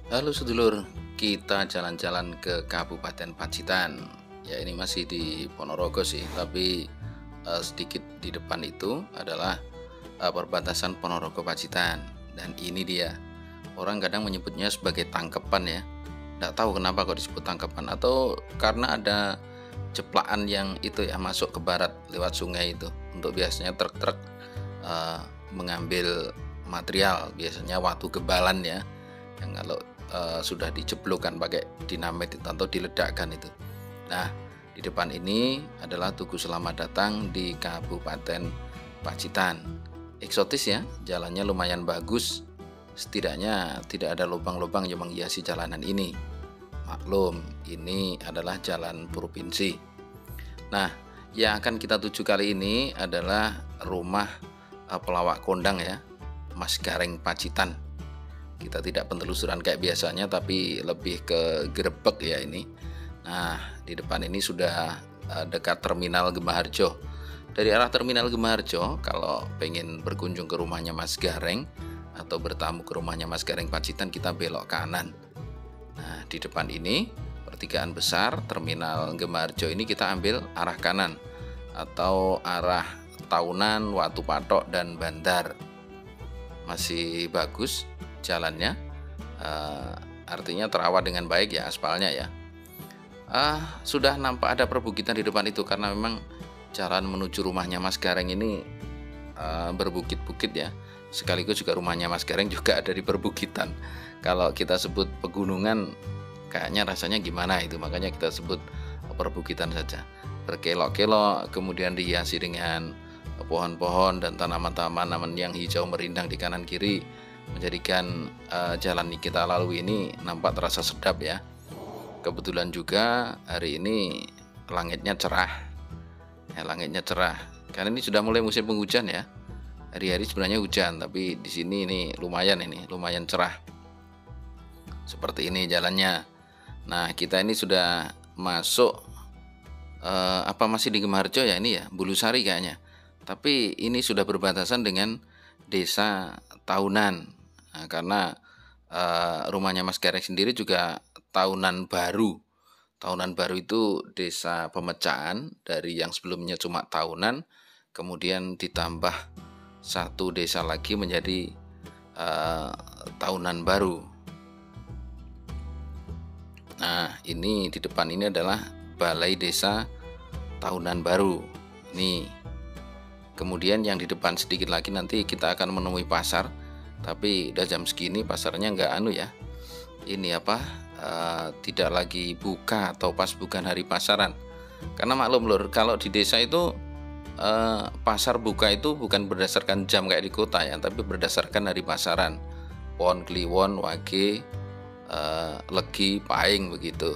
Halo sedulur, kita jalan-jalan ke Kabupaten Pacitan. Ya ini masih di Ponorogo sih, tapi sedikit di depan itu adalah perbatasan Ponorogo Pacitan. Dan ini dia, orang kadang menyebutnya sebagai tangkepan ya. Nggak tahu kenapa kok disebut tangkepan, atau karena ada ceplaan yang itu ya masuk ke barat lewat sungai itu. Untuk biasanya truk-truk eh, mengambil material, biasanya watu gebalan ya, yang kalau sudah dijeblokkan pakai dinamit itu atau diledakkan itu. Nah, di depan ini adalah Tugu Selamat Datang di Kabupaten Pacitan. Eksotis ya, jalannya lumayan bagus. Setidaknya tidak ada lubang-lubang yang menghiasi jalanan ini. Maklum, ini adalah jalan provinsi. Nah, yang akan kita tuju kali ini adalah rumah pelawak kondang ya, Mas Gareng Pacitan. Kita tidak penelusuran kayak biasanya, tapi lebih ke grebek ya ini. Nah, di depan ini sudah dekat Terminal Gemaharjo. Dari arah Terminal Gemaharjo, kalau pengen berkunjung ke rumahnya Mas Gareng atau bertamu ke rumahnya Mas Gareng Pacitan, kita belok kanan. Nah, di depan ini pertigaan besar Terminal Gemaharjo ini kita ambil arah kanan atau arah Taunan, Watu Patok, dan Bandar. Masih bagus jalannya, artinya terawat dengan baik ya aspalnya ya. Sudah nampak ada perbukitan di depan itu karena memang jalan menuju rumahnya Mas Gareng ini berbukit-bukit ya. Sekaligus juga rumahnya Mas Gareng juga ada di perbukitan. Kalau kita sebut pegunungan kayaknya rasanya gimana itu, makanya kita sebut perbukitan saja. Berkelok-kelok, kemudian dihiasi dengan pohon-pohon dan tanaman-tanaman yang hijau merindang di kanan kiri, menjadikan jalan yang kita lalui ini nampak terasa sedap ya. Kebetulan juga hari ini langitnya cerah. Ya, langitnya cerah. Karena ini sudah mulai musim penghujan ya. Hari-hari sebenarnya hujan, tapi di sini ini lumayan cerah. Seperti ini jalannya. Nah, kita ini sudah masuk masih di Gemaharjo ya ini ya, Bulusari kayaknya. Tapi ini sudah berbatasan dengan Desa Taunan. Nah, karena rumahnya Mas Gareng sendiri juga Tahunan Baru. Tahunan Baru itu desa pemecahan dari yang sebelumnya cuma Tahunan, kemudian ditambah satu desa lagi menjadi Tahunan Baru. Nah, ini di depan ini adalah Balai Desa Tahunan Baru. Nih. Kemudian yang di depan sedikit lagi nanti kita akan menemui pasar. Tapi udah jam segini pasarnya nggak ya. Ini tidak lagi buka atau pas bukan hari pasaran. Karena maklum lur, kalau di desa itu pasar buka itu bukan berdasarkan jam kayak di kota ya, tapi berdasarkan hari pasaran. Pon, Kliwon, Wage, Legi, Paing begitu.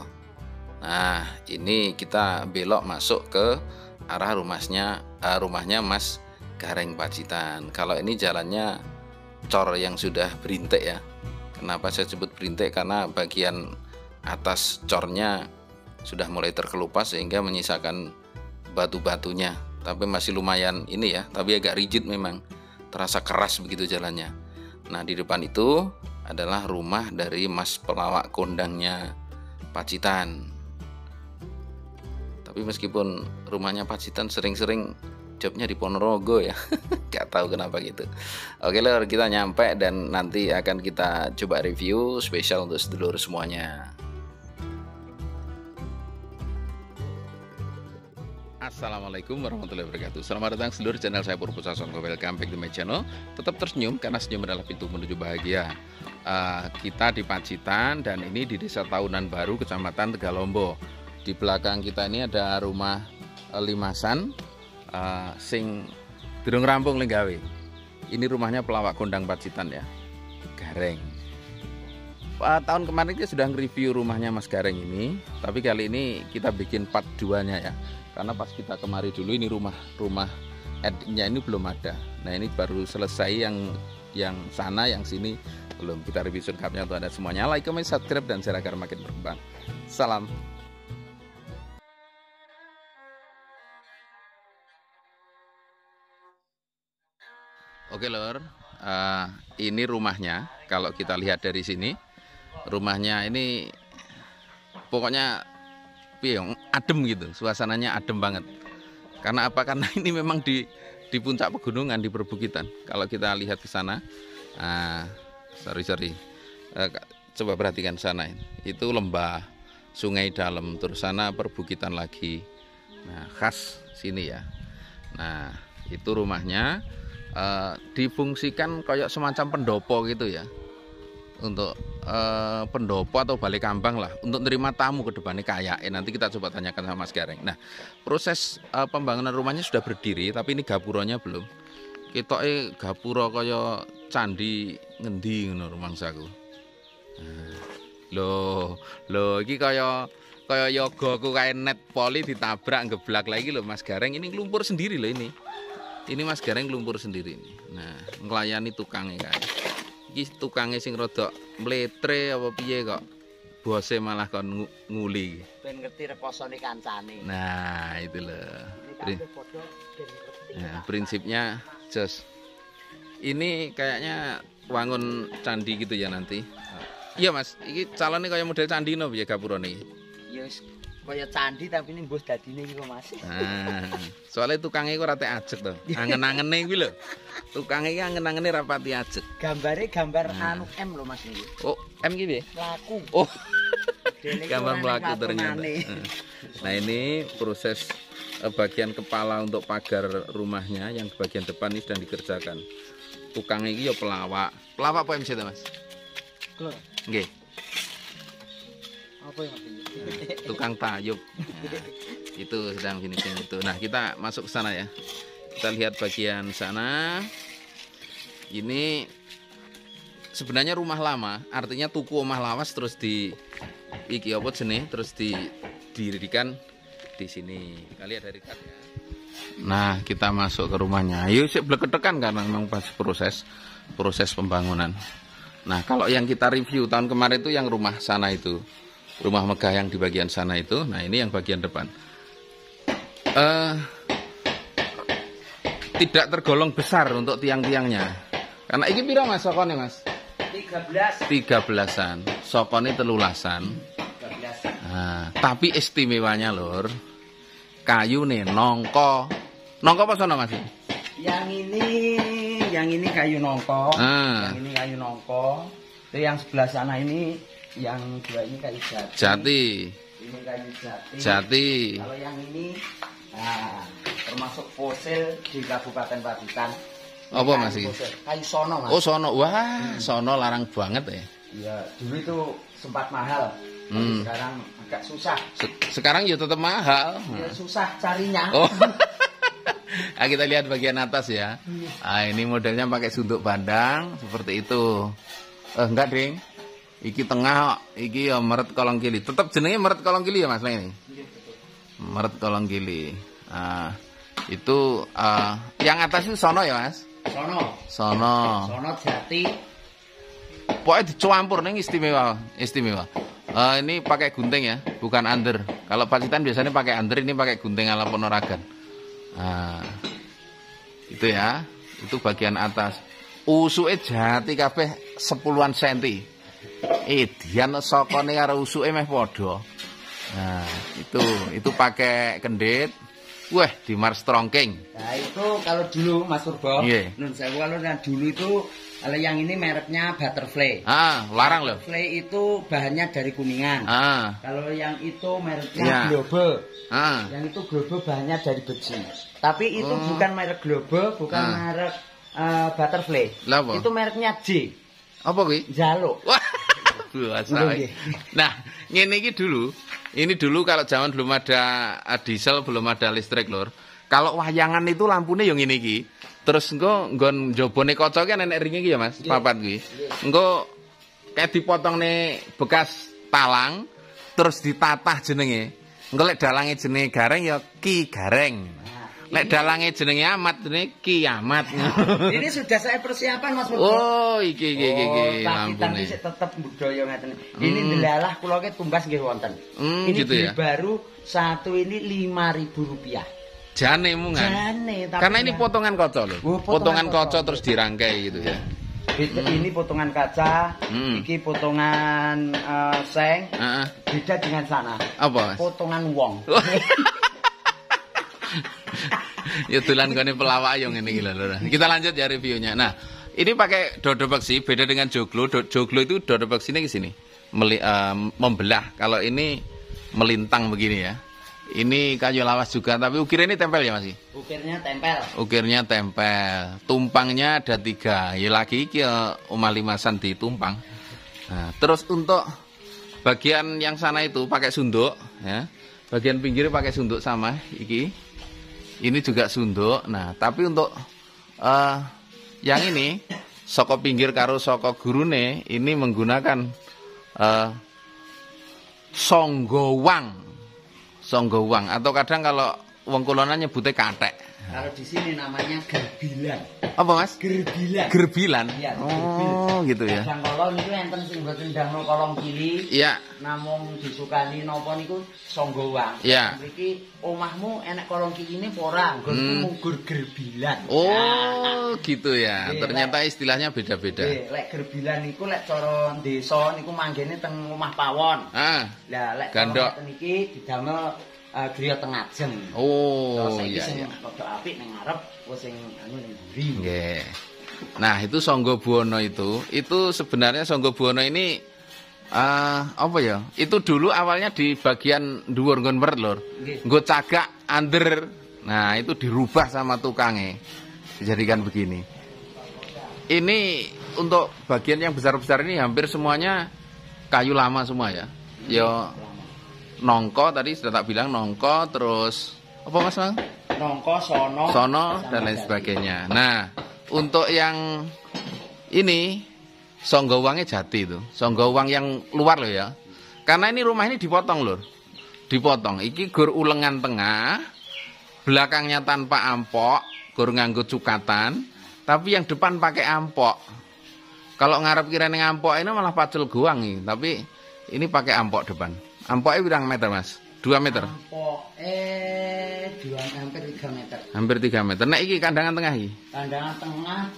Nah, ini kita belok masuk ke arah rumahnya Mas Gareng Pacitan. Kalau ini jalannya cor yang sudah berintik ya. Kenapa saya sebut berintik? Karena bagian atas cornya sudah mulai terkelupas sehingga menyisakan batu-batunya. Tapi masih lumayan ini ya, tapi agak rigid memang. Terasa keras begitu jalannya. Nah, di depan itu adalah rumah dari Mas pelawak kondangnya Pacitan. Tapi meskipun rumahnya Pacitan sering-sering jobnya di Ponorogo ya, gak tahu kenapa gitu. Oke lor, kita nyampe dan nanti akan kita coba review spesial untuk sedulur semuanya. Assalamualaikum warahmatullahi wabarakatuh. Selamat datang seluruh channel saya Purpo Sasongko. Welcome back to my channel. Tetap tersenyum karena senyum adalah pintu menuju bahagia. Kita di Pacitan dan ini di Desa Tahunan Baru, Kecamatan Tegalombo. Di belakang kita ini ada rumah limasan sing durung rampung lenggawe. Ini rumahnya pelawak kondang Pacitan ya, Gareng. Tahun kemarin kita sudah nge-review rumahnya Mas Gareng ini, tapi kali ini kita bikin part 2-nya ya. Karena pas kita kemari dulu ini rumah editnya ini belum ada. Nah, ini baru selesai yang sana, yang sini belum. Kita review selengkapnya untuk Anda semuanya. Like, comment, subscribe dan share agar makin berkembang. Salam. Oke lor, ini rumahnya. Kalau kita lihat dari sini, Rumahnya ini pokoknya adem gitu, suasananya adem banget. Karena apa? Karena ini memang di puncak pegunungan, di perbukitan. Kalau kita lihat ke sana, coba perhatikan sana, itu lembah, sungai dalam, terus sana perbukitan lagi. Nah, khas sini ya. Nah, itu rumahnya difungsikan kayak semacam pendopo gitu ya, untuk pendopo atau balik kambang lah, untuk nerima tamu ke depannya kayak. Nanti kita coba tanyakan sama Mas Gareng. Nah, proses pembangunan rumahnya sudah berdiri, tapi ini gapuronya belum. Ketoke gapura kaya candi ngendi ngono rumangsaku. Loh, iki kaya yogaku kae net poli ditabrak geblak lagi loh Mas Gareng. Ini lumpur sendiri loh ini. Ini Mas Gareng lumpur sendiri ini. Nah, nglayani tukangnya kae. Iki tukangnya sing rodok mletre apa piye kok bose malah kon nguli. Ben ngerti rekosane kancane. Nah, itu loh. Nah, prinsipnya jos. Ini kayaknya wangun candi gitu ya nanti. Iya Mas, ini calonnya kayak model candi no ya gapurane. Ya kaya candi tapi ini mbus dadine iki kok Mas. Nah, soalnya tukangnya kok rate ajek to. Angen-angene kuwi lho. Tukangnya iki angen-angene rapati ajek. Gambare gambar anu M lho Mas niki. Oh, M ki piye? Laku. Oh. Gambar melaku ternyata. Nah, ini proses bagian kepala untuk pagar rumahnya yang bagian depan ini sedang dikerjakan. Tukang ini ya pelawak. Pelawak apa MC Mas? Klor. Nggih. Apa yang Tukang tayub. Nah, itu sedang finishing itu. Nah, kita masuk ke sana ya. Kita lihat bagian sana. Ini sebenarnya rumah lama, artinya tuku omah lawas terus di iki apa jenenge, terus didirikan di sini. Kita lihat dari katnya. Nah, kita masuk ke rumahnya. Ayo sik bleketekan karena memang pas proses pembangunan. Nah, kalau yang kita review tahun kemarin itu yang rumah sana itu. Rumah megah yang di bagian sana itu. Nah, ini yang bagian depan. Tidak tergolong besar untuk tiang-tiangnya. Karena ini pira Mas sokone Mas? 13-an. Sokone 13-an. Nah, tapi istimewanya lur, kayu nih nongko apa sono Mas? Yang ini kayu nongko. Yang ini kayu nongko. Itu yang sebelah sana ini, yang dua ini kayu jati. Ini kayu jati. Kalau yang ini, nah, termasuk fosil di Kabupaten Pacitan. Apa Mas iki? Kayu sono Mas. Oh sono, wah sono larang banget ya. Iya, dulu itu sempat mahal. Sekarang agak susah. Sekarang ya tetap mahal. Ya, susah carinya. Oh. Nah, kita lihat bagian atas ya. Nah, ini modelnya pakai sunduk bandang seperti itu. Enggak ding. Iki tengah, iki ya meret kolong kili. Tetap jenenge meret kolong kili ya Mas ini. Meret kolong kili. Nah, itu yang atas itu sono ya Mas. Sono jati. Pokoknya dicampur nih istimewa. Ini pakai gunting ya, bukan under. Kalau Pacitan biasanya pakai under, ini pakai gunting ala Ponorogan. Nah, itu ya, itu bagian atas. Usuke jati kabeh 10-an senti. Dian sokone karo usuke meh padha. Nah, itu pakai kendit. Wah, di Mars Strongking. Nah, itu kalau dulu Mas Purbo, Nun Sewu, kalau dulu itu kalau yang ini mereknya Butterfly. Larang loh. Butterfly itu bahannya dari Kuningan. Kalau yang itu mereknya Globe. Yang itu Globe bahannya dari besi. Tapi itu bukan merek Globe, bukan merek Butterfly. Itu mereknya J. Apa kuwi? Jaluk. Wah. Nah, ini dulu kalau zaman belum ada diesel, belum ada listrik lur. Kalau wayangan itu lampunya yang ini iki. Terus nggon jobone kaca ki nenek ringe iki ya Mas, papat kuwi. Engko kayak dipotong nih bekas talang terus ditatah jenenge. Engko lek dalange jenenge Gareng ya Ki Gareng. Lek dalange jenenge Amat jenenge Ki Amat. Ini sudah saya persiapan Mas Purbo. Oh, iki lampune. Tetep budaya ngeten. Ini delalah kula ke tumbas nggih wonten. Ini gitu ya. Baru satu ini Rp5.000. Jane mungan. Jane, karena ini potongan kaca loh. Potongan kaca terus dirangkai gitu ya. Ini potongan kaca, iki potongan seng. Beda dengan sana. Apa? Potongan wong. Ya dolan gone pelawak yo ngene iki lho. Kita lanjut ya reviewnya. Nah, ini pakai dodo beksi, beda dengan joglo. Joglo itu dodo beksinya ke sini. Membelah. Kalau ini melintang begini ya. Ini kayu lawas juga, tapi ukir ini tempel ya masih? Ukirnya tempel. Ukirnya tempel. Tumpangnya ada 3. Ya lagi iki omah limasan ditumpang. Nah, terus untuk bagian yang sana itu pakai sunduk ya. Bagian pinggirnya pakai sunduk sama iki. Ini juga sunduk. Nah, tapi untuk yang ini soko pinggir karo soko gurune ini menggunakan songgowang. Songgowang atau kadang kalau wong kulona nyebutnya katek. Kalau di sini namanya gerbilan. Apa Mas? Gerbilan. Gerbilan. Ya, oh, gitu ya. Kadang kolon itu enten sing mboten ndangno kolong kili. Iya. Namung disukani napa niku songgowang. Iya. Mriki omahmu enek kolong kiline apa ora? Nggonku munggur gerbilan. Oh, gitu ya. Ternyata istilahnya beda-beda. Lek gerbilan niku lek cara desa niku manggene teng omah pawon. Lah lek gandok niki didamel griya tengajeng. Oh, iya. Sing rada apik ning ngarep, sing anu ning mburi. Nggih. Nah, itu Sangga Buwana itu sebenarnya Sangga Buwana ini apa ya? Itu dulu awalnya di bagian dhuwur nggon meret, Lur. Nggo cagak under. Nah, itu dirubah sama tukangnya. Dijadikan begini. Ini untuk bagian yang besar-besar ini hampir semuanya kayu lama semua ya. Ya nongko tadi sudah tak bilang nongko, terus apa Mas Bang? Nongko, sono dan lain sebagainya. Nah, untuk yang ini songgowangnya jati itu. Songgowang yang luar loh ya. Karena ini rumah ini dipotong lur. Dipotong. Iki gur ulengan tengah, belakangnya tanpa ampok, gur nganggo cukatan, tapi yang depan pakai ampok. Kalau ngarep kira ning ampok ini malah pacul goang nih, tapi ini pakai ampok depan. Ampoknya berapa meter Mas? 2 meter? Ampoknya hampir 3 meter. Hampir 3 meter. Nah ini kandangan tengah ini? Kandangan tengah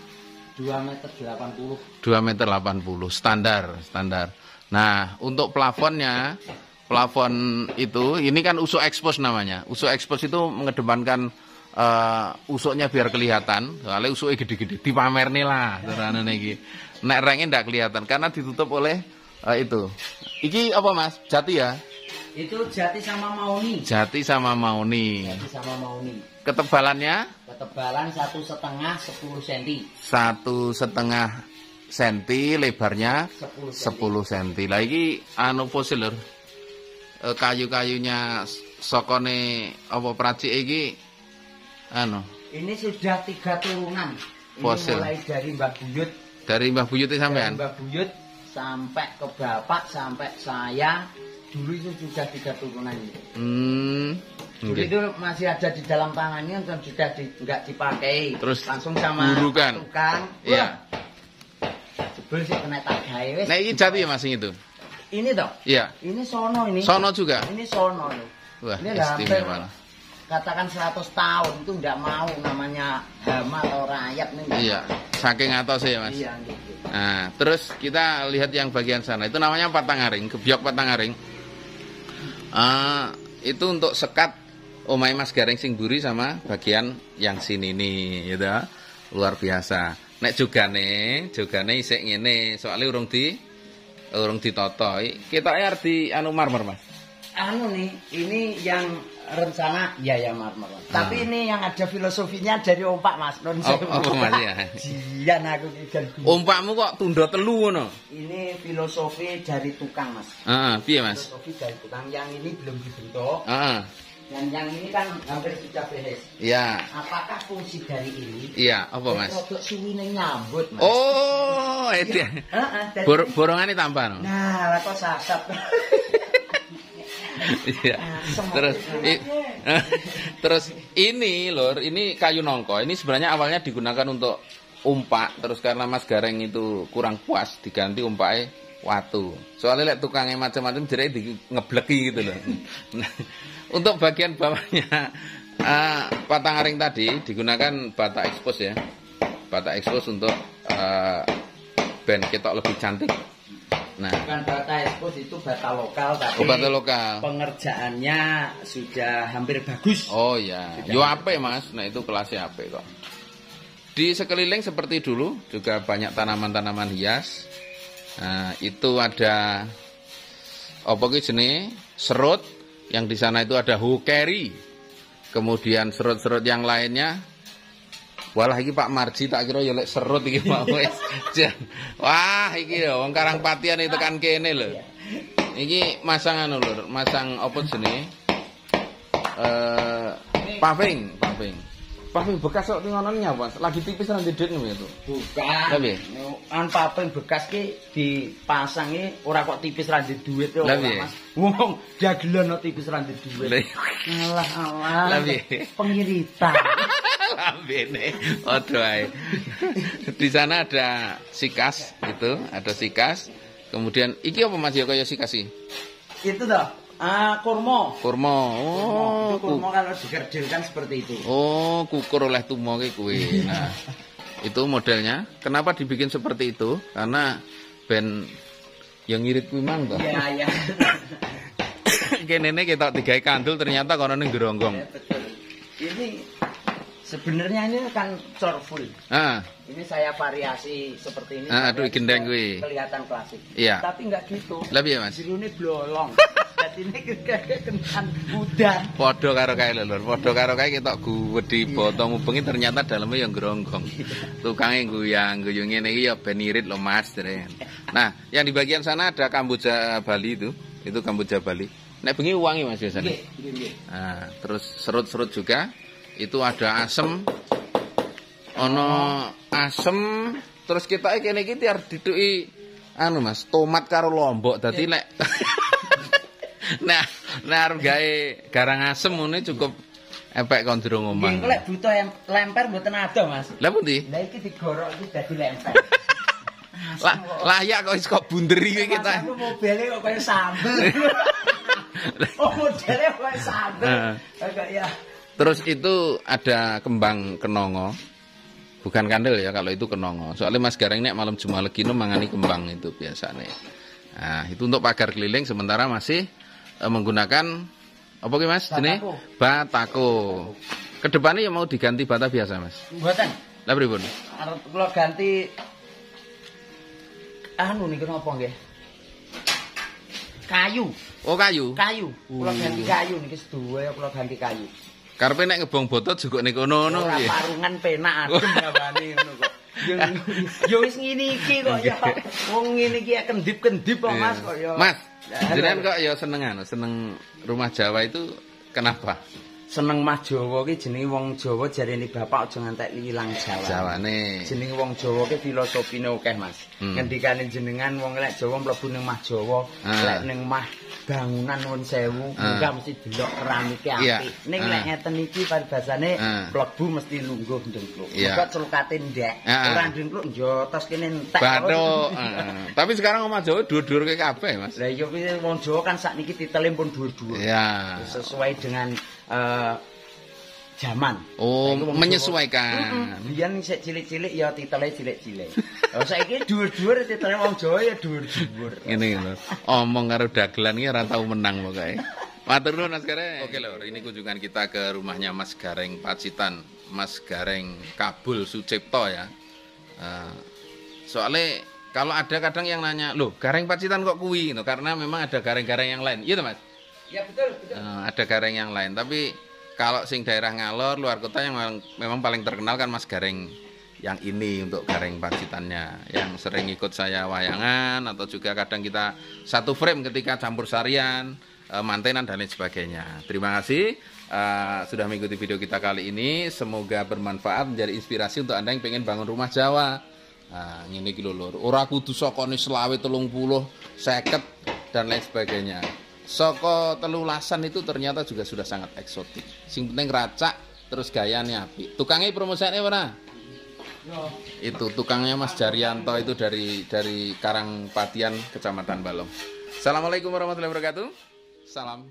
2 meter 80. 2 meter 80, standar. Nah untuk plafonnya, plafon itu, ini kan usuk expose namanya. Usuk expose itu mengedepankan usuknya biar kelihatan. Soalnya usuknya gede-gede, dipamer nih lah. Nek rengnya tidak kelihatan, karena ditutup oleh itu. Iki apa Mas? Jati ya? Itu jati sama mauni. Jati sama mauni. Ketebalannya? Ketebalan 1,5 10 cm. 1,5 cm, lebarnya 10 cm. Lah iki anu fosil lur. Kayu-kayunya sokone apa pracik iki anu. Ini sudah 3 turunan. Fosil. Ini mulai dari Mbah Buyut. Dari Mbah Buyut sampean? Mbah Buyut sampai ke bapak, sampai saya. Dulu itu sudah 3 turunan itu. Dulu itu masih ada di dalam tangannya dan sudah nggak dipakai. Terus langsung sama burukan. Tukang. Iya. Jebul sih kena tak gawe wis. Nah, ini jati ya Mas itu. Ini toh? Iya. Ini sono ini. Sono juga. Ini sono. Wah, ini istimewa. Katakan 100 tahun itu enggak mau namanya hama atau rayap nih. Iya. Saking atas ya Mas. Iya gitu. Nah, terus kita lihat yang bagian sana. Itu namanya patangaring, gebyok patangaring. Itu untuk sekat omahe Mas Gareng sing mburi sama bagian yang sini nih, gitu. Luar biasa. Nek jogane isik ngene, soalnya urung ditata. Kita arep di anu marmer, Mas. Anu nih, ini yang rencana ya marmer. Tapi ini yang ada filosofinya dari ompak Mas. Apa Mas ya? Jian aku iki. Ompakmu kok tunda telu ngono? Ini filosofi dari tukang Mas. Piye Mas? Filosofi dari tukang yang ini belum dibentuk. Dan yang ini kan hampir sudah beres. Iya. Apakah fungsi dari ini? Iya, apa Mas? Untuk suwine nyambut Mas. Oh, itu. Borongane tambah no. Nah, lah kok sasat. Iya. Terus ini lor, ini kayu nongko. Ini sebenarnya awalnya digunakan untuk umpak, terus karena Mas Gareng itu kurang puas diganti umpake watu. Soalnya lihat tukangnya macam-macam jadi ngebleki gitu loh. Untuk bagian bawahnya patangaring tadi digunakan bata expose ya. Bata expose untuk ben ketok lebih cantik. Nah, bukan bata ekspos, itu bata lokal, tapi bata lokal. Pengerjaannya sudah hampir bagus. Oh iya, yo apik Mas. Nah itu kelasnya apik kok. Di sekeliling seperti dulu juga banyak tanaman-tanaman hias. Nah, itu ada apa ki jenenge? Serut. Yang di sana itu ada hukeri. Kemudian serut-serut yang lainnya. Walah iki Pak Marji tak kira ya lek serut iki Pak wis. Wah, iki lho wong Karangpatian itu tekan kene lho. Iki masang anu lho, masang apa jenenge? Paving. Paving bekas kok ngono nyapa? Lagi tipis nang ndedit ngono itu. Bukan. Tapi an paving bekas ki dipasang iki ora kok tipis ra ndek duit kok Mas. Wong dagelan kok tipis ra ndek duit. Alah. Pengiritan. Lambene odo ae. Di sana ada sikas itu, ada sikas. Kemudian iki apa Mas ya kaya sikas iki? Itu toh. Kurma. Oh, kurma kalau digerdilkan seperti itu. Oh, kukur oleh tumo ki kuwi. Nah, itu modelnya. Kenapa dibikin seperti itu? Karena ben yang ngirit kuwi mang to. Iya. Kenene ketok digawe kandul ternyata kono ning geronggong. Ya, betul. Ini sebenarnya ini kan colorful. Ini saya variasi seperti ini. Aduh gendeng kuwi. Kelihatan klasik. Iya. Tapi enggak gitu. Lah piye Mas? Jerone blolong. Ini kencan udan. Padha karo kae lho, Lur. Padha karo kae ketok guwedhi botong mubengi ternyata dalamnya yang geronggong. Tukange guyang-guyung ngene iki ya ben irit lho Mas. Nah, yang di bagian sana ada kamboja Bali itu. Itu kamboja Bali. Nek bengi wangi Mas biasanya. Nggih. Nah, terus serut-serut juga. Itu ada asem. Ono asem, terus kita kene iki tiar diduki anu Mas, tomat karo lombok. Dadi nek Nah, arep gawe garang asem ngene cukup epek kon durung omah. Nggih, lek butuh lemper mboten ada, Mas. Lah pundi? Lah iki digorok iki dadi lemper. Layak kok bunderi iki kita. Mas, mobilnya kok kaya sambel. Oh, modelnya kaya sambel. Kayak terus itu ada kembang kenongo. Bukan kandel ya kalau itu kenongo. Soalnya Mas Gareng nek malam Jumat Legino mangani kembang itu biasanya. Nah, itu untuk pagar keliling sementara masih menggunakan apa ki Mas? Jenenge batako. Kedepannya ya mau diganti bata biasa Mas? Mboten. Lah pripun? Arep kula ganti anu niku napa nggih? Kayu. Oh, kayu. Kayu. Kula ganti kayu niki sedoyo kula ganti kayu. Karepe nek ngebong botot juga ning kono-kono piye. Ora parungan penak adem gawane ngono kok. Yo wis ngene iki kok ya. Wong ngene iki kendip-kendip kok Mas kok ya. Mas, jenengan kok ya seneng rumah Jawa itu kenapa? Seneng Mas Jawa ki jenenge wong Jawa jarene bapak aja ngantek ilang Jawa. Jawane. Jenenge wong Jawa ki filosofine akeh Mas. Ngendikane jenengan wong lek Jawa mlebu ning Mas Jawa, lek ning mah bangunan nuwun sewu, enggak mesti delok keramike apik. Ning lek ngeten iki paribasane mlebu mesti lungguh ndengkluk. Kok celukate ndek. Ora ndengkluk njotos kene entek. Bathuk. Tapi sekarang omah Jawa dhuwur-dhuwurke kabeh Mas. Lah iya kuwi wong Jawa kan sakniki titele pun dhuwur-dhuwur. Iya. Sesuai dengan zaman. Oh, menyesuaikan. Biyen sik cilik-cilik ya titele cilik-cilik. Lah saiki dhuwur-dhuwur titele wong Jawa ya dhuwur-dhuwur. Ngene lho. Omong karo dagelan iki ora tau menang pokoke. Matur nuwun Mas Gareng. Oke lho, ini kunjungan kita ke rumahnya Mas Gareng Pacitan, Mas Gareng Kabul Sucipto ya. Soalnya kalau ada kadang yang nanya, "Loh, Gareng Pacitan kok kuwi?" No, karena memang ada gareng-gareng yang lain. Iya, Mas? Ya betul. Ada gareng yang lain, tapi kalau sing daerah Ngalor luar kota yang memang paling terkenal kan Mas Gareng yang ini untuk Gareng Pacitannya yang sering ikut saya wayangan atau juga kadang kita satu frame ketika campur sarian, mantenan dan lain sebagainya. Terima kasih sudah mengikuti video kita kali ini, semoga bermanfaat menjadi inspirasi untuk Anda yang pengen bangun rumah Jawa. Ngene iki lho Lur, ora kudu sakone 20, 30, 50 dan lain sebagainya. Soko telulasan itu ternyata juga sudah sangat eksotik. Sing penting racak terus gayanya apik. Tukangnya promosinya mana? Itu tukangnya Mas Jaryanto itu dari Karangpatian Kecamatan Balong. Assalamualaikum warahmatullahi wabarakatuh. Salam.